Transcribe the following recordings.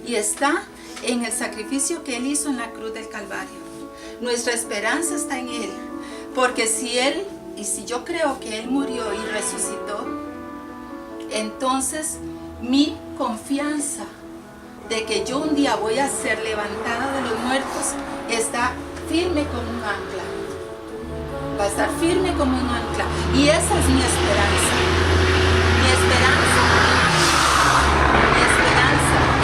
y está en el sacrificio que Él hizo en la cruz del Calvario. Nuestra esperanza está en Él, porque si yo creo que Él murió y resucitó, entonces mi confianza de que yo un día voy a ser levantada de los muertos está firme como un ancla. Va a estar firme como un ancla. Y esa es mi esperanza. Mi esperanza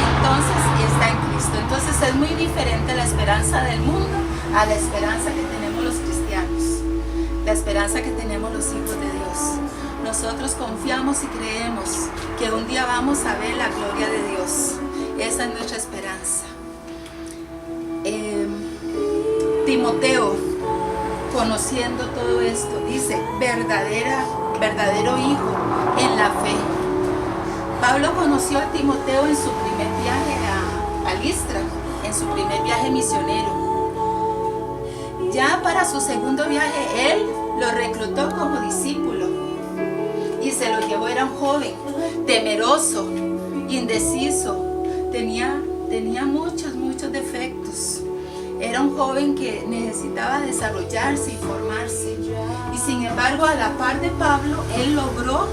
entonces está en Cristo. Entonces es muy diferente la esperanza del mundo a la esperanza que tenemos los cristianos. La esperanza que tenemos los hijos de Dios. Nosotros confiamos y creemos que un día vamos a ver la gloria de Dios. Esa es nuestra esperanza. Timoteo, conociendo todo esto, dice, verdadero hijo en la fe. Pablo conoció a Timoteo en su primer viaje a Listra, en su primer viaje misionero. Ya para su segundo viaje, él lo reclutó como discípulo y se lo llevó. Era un joven temeroso, indeciso, tenía muchos defectos. Era un joven que necesitaba desarrollarse y formarse. Y sin embargo, a la par de Pablo, él logró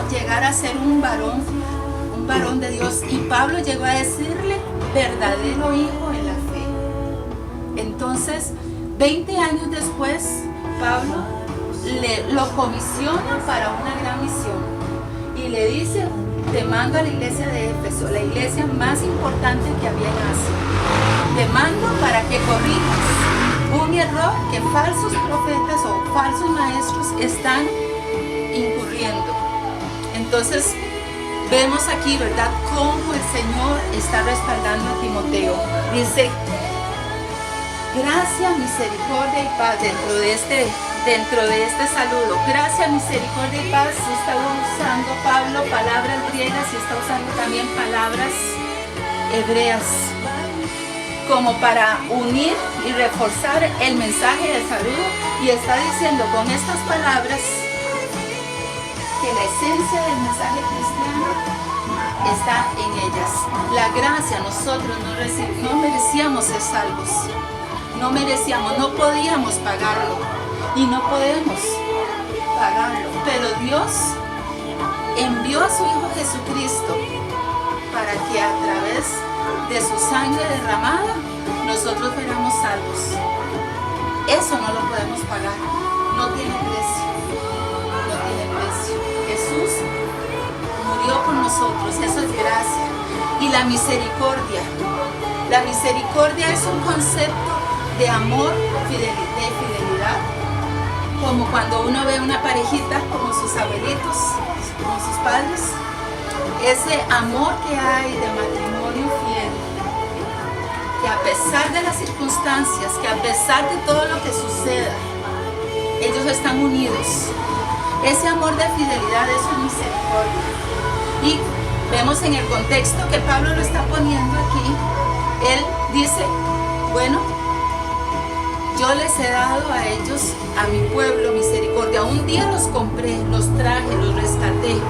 llegar a ser un varón de Dios. Y Pablo llegó a decirle, verdadero hijo en la fe. Entonces, 20 años después, Pablo lo comisiona para una gran misión. Y le dice, te mando a la iglesia de Éfeso, la iglesia más importante que había en Asia. Te mando para que corrijas un error que falsos profetas o falsos maestros están incurriendo. Entonces vemos aquí, ¿verdad?, cómo el Señor está respaldando a Timoteo. Dice, gracia, misericordia y paz dentro de este saludo. Gracia, misericordia y paz. Está usando Pablo palabras griegas y está usando también palabras hebreas como para unir y reforzar el mensaje del saludo, y está diciendo con estas palabras que la esencia del mensaje cristiano está en ellas. La gracia, nosotros no merecíamos ser salvos, no podíamos pagarlo y no podemos pagarlo, pero Dios envió a su Hijo Jesucristo para que a través de su sangre derramada nosotros fuéramos salvos. Eso no lo podemos pagar, no tiene precio, Jesús murió por nosotros, eso es gracia. Y la misericordia es un concepto de amor, de fidelidad, como cuando uno ve una parejita como sus abuelitos, como sus padres, ese amor que hay de matrimonio fiel, que a pesar de las circunstancias, que a pesar de todo lo que suceda, ellos están unidos. Ese amor de fidelidad es su misericordia. Y vemos en el contexto que Pablo lo está poniendo aquí. Él dice, bueno, yo les he dado a ellos, a mi pueblo, misericordia. Un día los compré, los traje, los rescaté.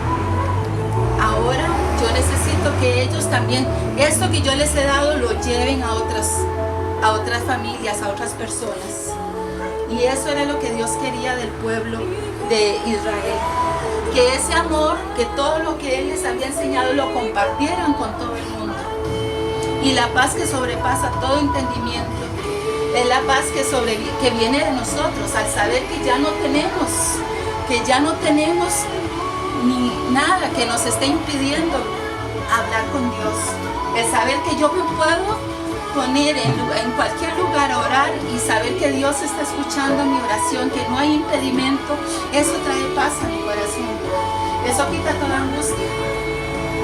Ahora yo necesito que ellos también, esto que yo les he dado, lo lleven a otras familias, a otras personas. Y eso era lo que Dios quería del pueblo de Israel. Que ese amor, que todo lo que Él les había enseñado, lo compartieran con todo el mundo. Y la paz que sobrepasa todo entendimiento, es la paz que viene de nosotros, al saber que ya no tenemos ni nada que nos esté impidiendo hablar con Dios. El saber que yo me puedo poner en cualquier lugar a orar y saber que Dios está escuchando mi oración, que no hay impedimento, eso trae paz a mi corazón. Eso quita toda angustia.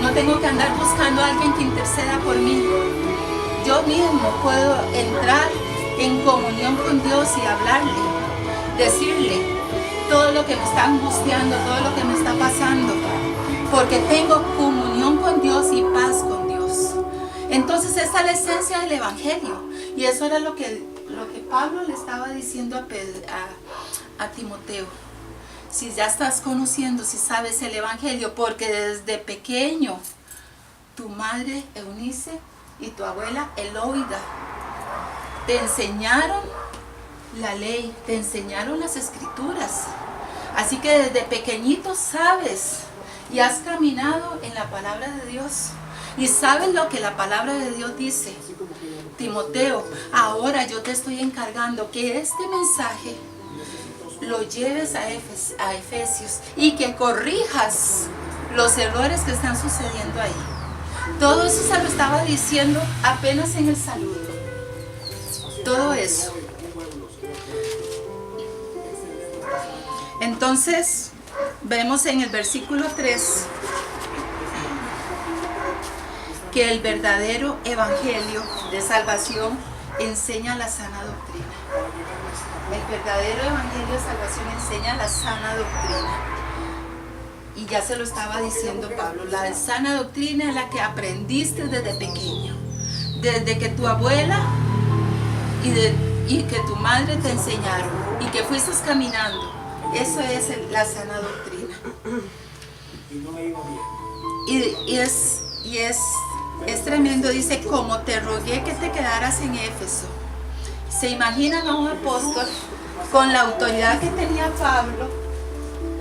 No tengo que andar buscando a alguien que interceda por mí. Yo mismo puedo entrar en comunión con Dios y hablarle, decirle todo lo que me está angustiando, todo lo que me está pasando, porque tengo comunión con Dios y paz con Dios. Entonces esa es la esencia del Evangelio, y eso era lo que Pablo le estaba diciendo a Timoteo. Si ya estás conociendo, si sabes el Evangelio, porque desde pequeño tu madre Eunice y tu abuela Eloida te enseñaron la ley, te enseñaron las escrituras. Así que desde pequeñito sabes y has caminado en la palabra de Dios y sabes lo que la palabra de Dios dice. Timoteo, ahora yo te estoy encargando que este mensaje lo lleves a Efesios y que corrijas los errores que están sucediendo ahí. Todo eso se lo estaba diciendo apenas en el saludo. Todo eso. Entonces, vemos en el versículo 3 que el verdadero evangelio de salvación enseña la sana doctrina. El verdadero evangelio de salvación enseña la sana doctrina. Y ya se lo estaba diciendo Pablo, la sana doctrina es la que aprendiste desde pequeño, desde que tu abuela y que tu madre te enseñaron y que fuiste caminando. Eso es la sana doctrina. Y es tremendo, dice, como te rogué que te quedaras en Éfeso. ¿Se imaginan a un apóstol con la autoridad que tenía Pablo,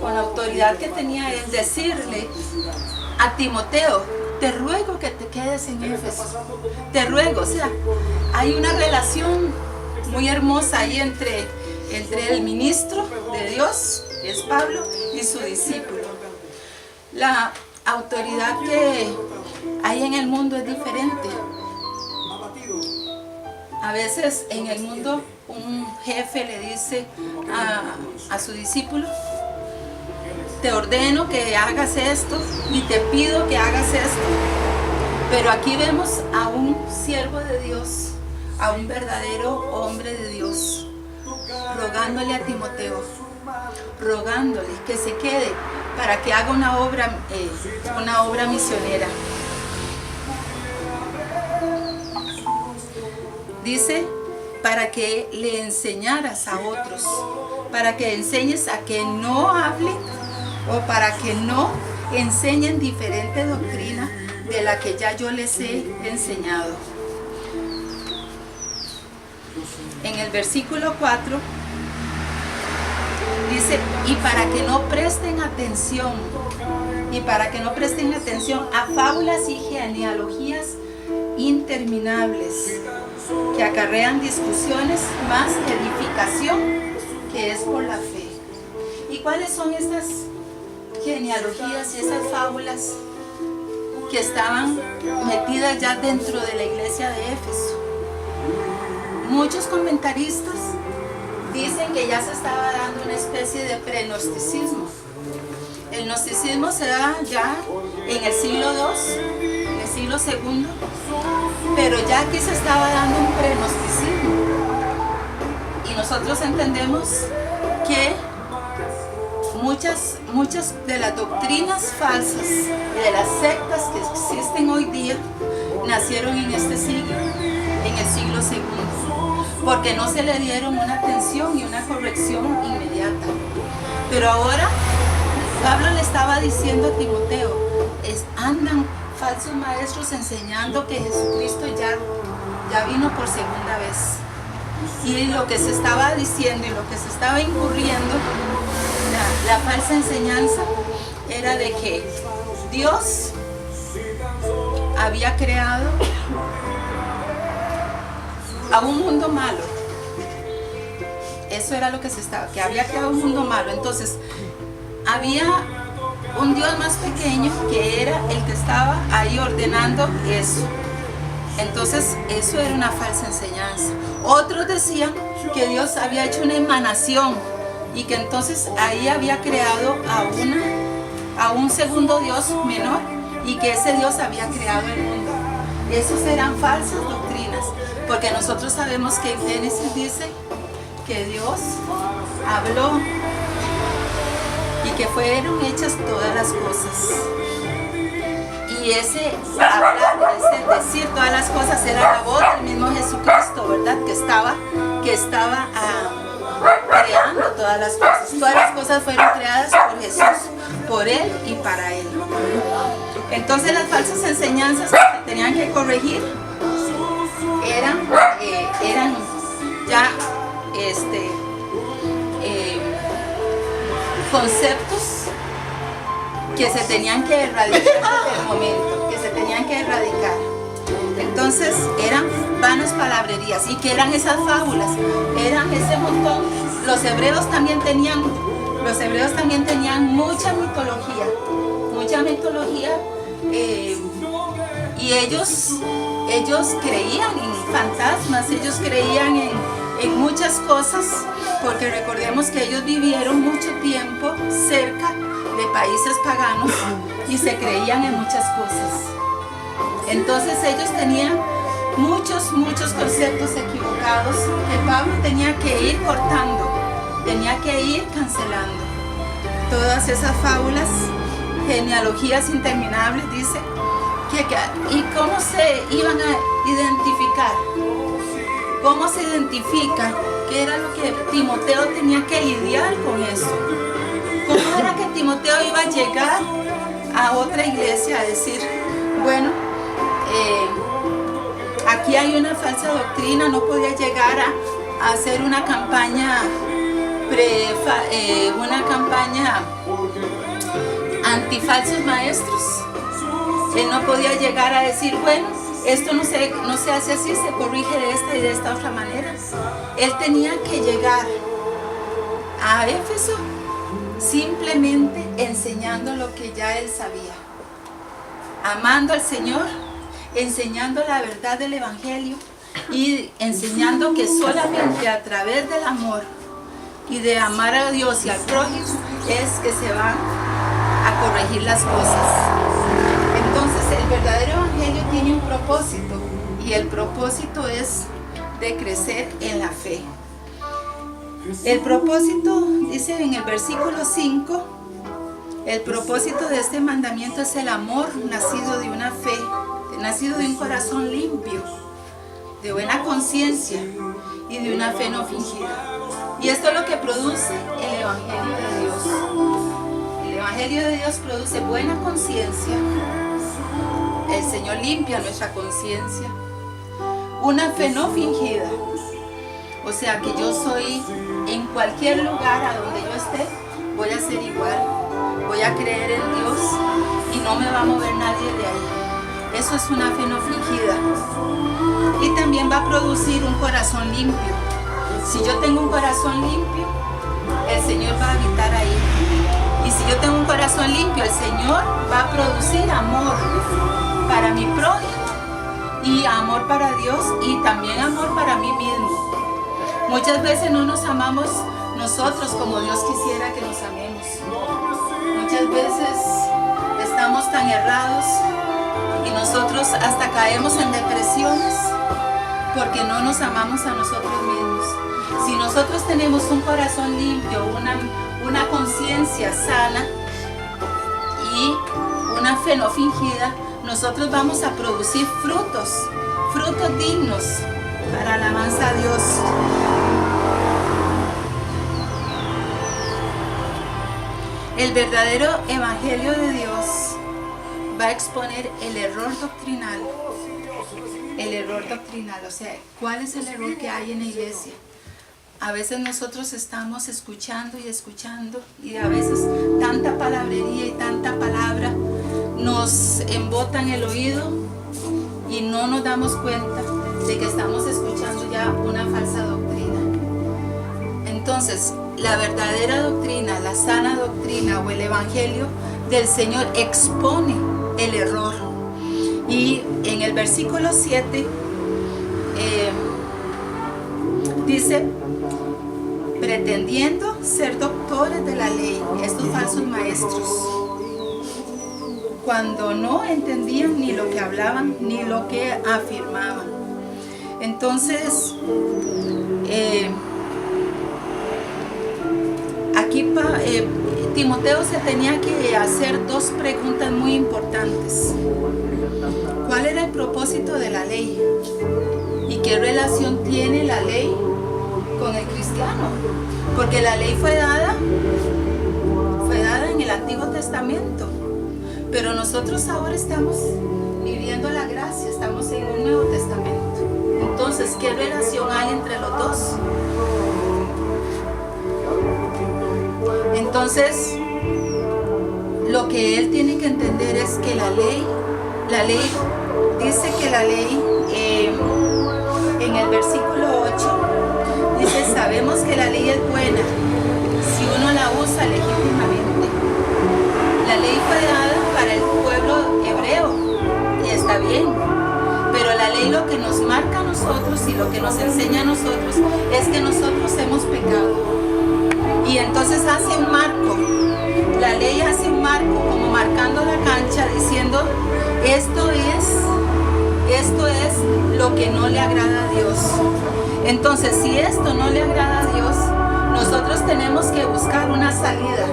con la autoridad que tenía él, decirle a Timoteo, te ruego que te quedes en Éfeso? Te ruego, o sea, hay una relación muy hermosa ahí entre el ministro de Dios, que es Pablo, y su discípulo. La autoridad que hay en el mundo es diferente. A veces en el mundo un jefe le dice a su discípulo, te ordeno que hagas esto y te pido que hagas esto. Pero aquí vemos a un siervo de Dios, a un verdadero hombre de Dios, rogándole a Timoteo, rogándole que se quede para que haga una obra misionera. Dice, para que le enseñaras a otros, para que enseñes a que no hablen o para que no enseñen diferente doctrina de la que ya yo les he enseñado. En el versículo 4 dice, y para que no presten atención a fábulas y genealogías interminables que acarrean discusiones más edificación que es por la fe. ¿Y cuáles son estas genealogías y esas fábulas que estaban metidas ya dentro de la iglesia de Éfeso? Muchos comentaristas dicen que ya se estaba dando una especie de prenocticismo. El gnosticismo se da ya en el siglo II, en el siglo II, pero ya aquí se estaba dando un prenocticismo. Y nosotros entendemos que muchas de las doctrinas falsas y de las sectas que existen hoy día nacieron en este siglo, en el siglo II, porque no se le dieron una atención y una corrección inmediata. Pero ahora Pablo le estaba diciendo a Timoteo, andan falsos maestros enseñando que Jesucristo ya vino por segunda vez. Y lo que se estaba diciendo y lo que se estaba incurriendo, la falsa enseñanza, era de que Dios había creado a un mundo malo. Eso era lo que que había creado un mundo malo. Entonces, había un Dios más pequeño que era el que estaba ahí ordenando eso. Entonces, eso era una falsa enseñanza. Otros decían que Dios había hecho una emanación y que entonces ahí había creado a un segundo Dios menor y que ese Dios había creado el mundo. Esas eran falsas doctrinas, porque nosotros sabemos que en Génesis dice que Dios habló y que fueron hechas todas las cosas. Y ese hablar, ese decir todas las cosas era la voz del mismo Jesucristo, ¿verdad? Que estaba creando todas las cosas. Todas las cosas fueron creadas por Jesús, por Él y para Él. Entonces las falsas enseñanzas que se tenían que corregir eran ya conceptos que se tenían que erradicar desde el momento, que se tenían que erradicar. Entonces eran vanas palabrerías. ¿Y qué eran esas fábulas? Eran ese montón. Los hebreos también tenían mucha mitología, y ellos creían en fantasmas, ellos creían en muchas cosas, porque recordemos que ellos vivieron mucho tiempo cerca de países paganos y se creían en muchas cosas. Entonces ellos tenían muchos conceptos equivocados que Pablo tenía que ir cortando, tenía que ir cancelando. Todas esas fábulas, genealogías interminables, dice, ¿y cómo se iban a identificar? ¿Cómo se identifica? ¿Qué era lo que Timoteo tenía que lidiar con eso? ¿Cómo era que Timoteo iba a llegar a otra iglesia a decir, bueno, aquí hay una falsa doctrina? No podía llegar a hacer una campaña antifalsos maestros. Él no podía llegar a decir, bueno, esto no se hace así, se corrige de esta y de esta otra manera. Él tenía que llegar a Éfeso simplemente enseñando lo que ya él sabía, amando al Señor, enseñando la verdad del Evangelio y enseñando que solamente a través del amor y de amar a Dios y al prójimo es que se van a corregir las cosas. Entonces el verdadero Evangelio tiene un propósito, y el propósito es de crecer en la fe. El propósito, dice en el versículo 5, el propósito de este mandamiento es el amor nacido de una fe, nacido de un corazón limpio, de buena conciencia y de una fe no fingida. Y esto es lo que produce el Evangelio de Dios. El Evangelio de Dios produce buena conciencia. El Señor limpia nuestra conciencia. Una fe no fingida. O sea que yo soy, en cualquier lugar a donde yo esté, voy a ser igual. Voy a creer en Dios y no me va a mover nadie de ahí. Eso es una fe no fingida. Y también va a producir un corazón limpio. Si yo tengo un corazón limpio, el Señor va a habitar ahí. Y si yo tengo un corazón limpio, el Señor va a producir amor para mi prójimo y amor para Dios y también amor para mí mismo. Muchas veces no nos amamos nosotros como Dios quisiera que nos amemos. Muchas veces estamos tan errados y nosotros hasta caemos en depresiones porque no nos amamos a nosotros mismos. Si nosotros tenemos un corazón limpio, una conciencia sana y una fe no fingida, nosotros vamos a producir frutos dignos para la alabanza a Dios. El verdadero Evangelio de Dios va a exponer el error doctrinal. O sea, ¿cuál es el error que hay en la iglesia? A veces nosotros estamos escuchando y a veces tanta palabrería y tanta palabra nos embota en el oído y no nos damos cuenta de que estamos escuchando ya una falsa doctrina. Entonces, la verdadera doctrina, la sana doctrina o el Evangelio del Señor expone el error. Y en el versículo 7 dice, pretendiendo ser doctores de la ley, estos falsos maestros, cuando no entendían ni lo que hablaban ni lo que afirmaban. Entonces, aquí Timoteo se tenía que hacer dos preguntas muy importantes. ¿Cuál era el propósito de la ley? ¿Y qué relación tiene la ley con el cristiano? Porque la ley fue dada en el Antiguo Testamento, Pero nosotros ahora estamos viviendo la gracia, estamos en un Nuevo Testamento. Entonces, ¿qué relación hay entre los dos? Entonces, lo que él tiene que entender es que la ley dice que la ley, en el versículo 8, dice, sabemos que la ley es buena si uno la usa legítimamente. La ley fue dada para el pueblo hebreo y está bien, pero la ley lo que nos marca a nosotros y lo que nos enseña a nosotros es que nosotros hemos pecado. Y entonces hace un marco, la ley hace un marco como marcando la cancha diciendo, esto es lo que no le agrada a Dios. Entonces, si esto no le agrada a Dios, nosotros tenemos que buscar una salida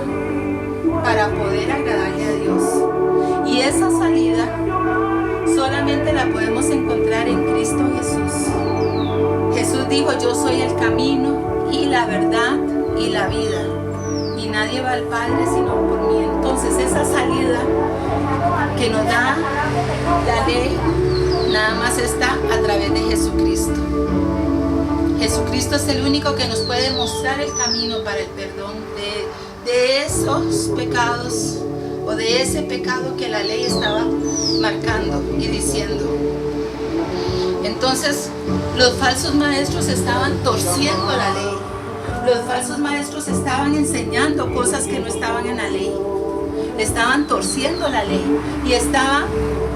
para poder agradarle a Dios. Y esa salida solamente la podemos encontrar en Cristo Jesús. Jesús dijo, yo soy el camino y la verdad y la vida. Y nadie va al Padre sino por mí. Entonces, esa salida que nos da la ley nada más está a través de Jesucristo. Jesucristo es el único que nos puede mostrar el camino para el perdón de esos pecados o de ese pecado que la ley estaba marcando y diciendo. Entonces, los falsos maestros estaban torciendo la ley. Los falsos maestros estaban enseñando cosas que no estaban en la ley. Estaban torciendo la ley y estaban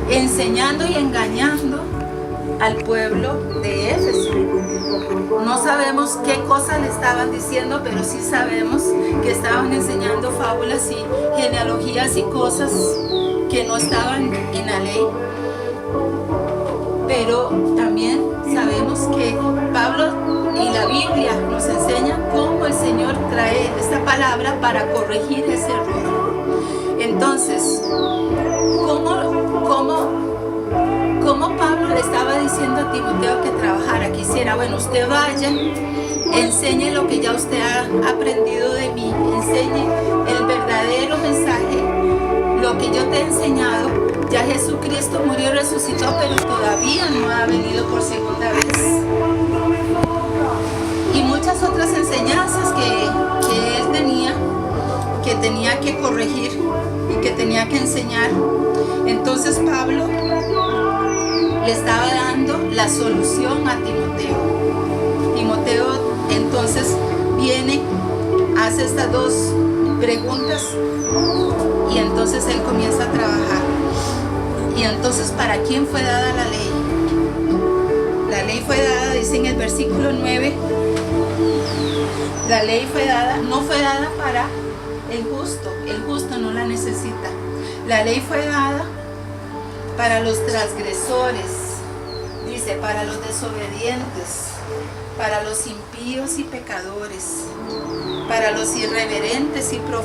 enseñando y engañando al pueblo de Éfeso. No sabemos qué cosas le estaban diciendo, pero sí sabemos que estaban enseñando fábulas y genealogías y cosas que no estaban en la ley. Pero también sabemos que Pablo y la Biblia nos enseñan cómo el Señor trae esta palabra para corregir ese error. Entonces, ¿cómo Pablo le estaba diciendo a Timoteo que trabajara, que hiciera? Bueno, usted vaya, enseñe lo que ya usted ha aprendido de mí, enseñe el verdadero mensaje, lo que yo te he enseñado. Ya Jesucristo murió y resucitó, pero todavía no ha venido por segunda vez. Y muchas otras enseñanzas que él tenía que corregir y que tenía que enseñar. Entonces Pablo le estaba dando la solución a Timoteo. Timoteo entonces viene, hace estas dos preguntas y entonces él comienza a trabajar. Y entonces, ¿para quién fue dada la ley? La ley fue dada, dice en el versículo 9, la ley no fue dada para el justo no la necesita. La ley fue dada para los transgresores, dice, para los desobedientes, para los impíos y pecadores, para los irreverentes y profanos.